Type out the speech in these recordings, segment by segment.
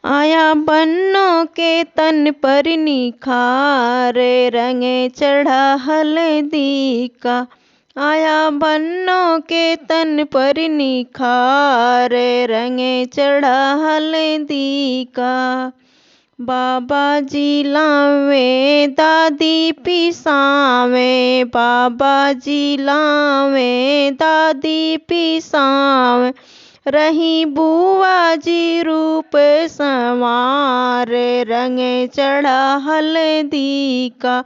आया बन्नों के तन पर निखार, रंगे चढ़ा हल्दी का। आया बन्नों के तन पर निखार, रंगे चढ़ा हल्दी का। बाबा जी लावे दादी पिसावे, बाबा जी लावे दादी पिसावे। रही बुआ जी रूप संवार, रंगे चढ़ा हल्दी का।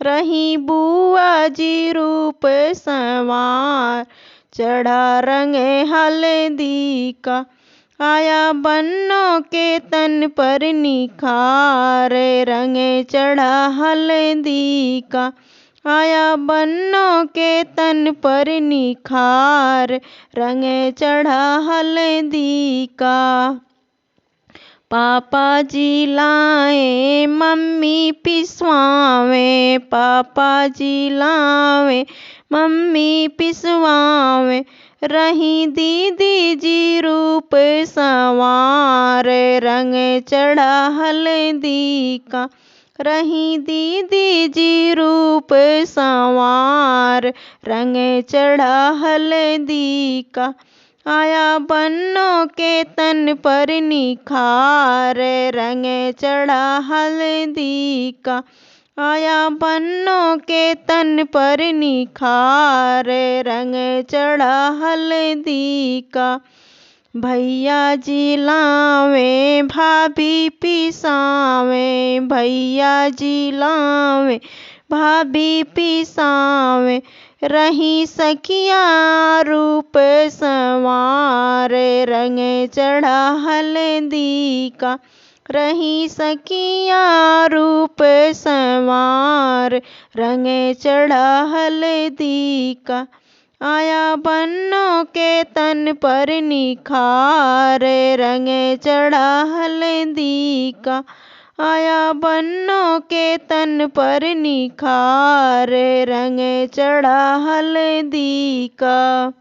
रही बुआ जी रूप संवार, चढ़ा रंगे हल्दी का। आया बन्नों के तन पर निखार, रंगे चढ़ा हल्दी का। आया बन्नों के तन पर निखार, रंगे चढ़ा हल्दी का। पापा जी लाए मम्मी पिसवावे, पापा जी लावे मम्मी पिसवावे। रही दीदी जी रूप संवार, रंगे चढ़ा हल्दी का। रही दीदी जी रूप संवार, रंगे चढ़ा हल्दी का। आया बन्नों के तन पर निखार, रंगे चढ़ा हल्दी का। आया बन्नों के तन पर निखार, रंगे चढ़ा हल्दी का। भैया जी लावे भाभी पिसावे, भैया जी लावे भाभी पिसावे। रही सखिया रूप संवार, रंगे चढ़ा हल्दी का। रही सखिया रूप संवार, रंगे चढ़ा हल्दी का। आया बन्नों के तन पर निखार, रंगे चढ़ा हल्दी का। आया बन्नों के तन पर निखार, रंगे चढ़ा हल्दी का।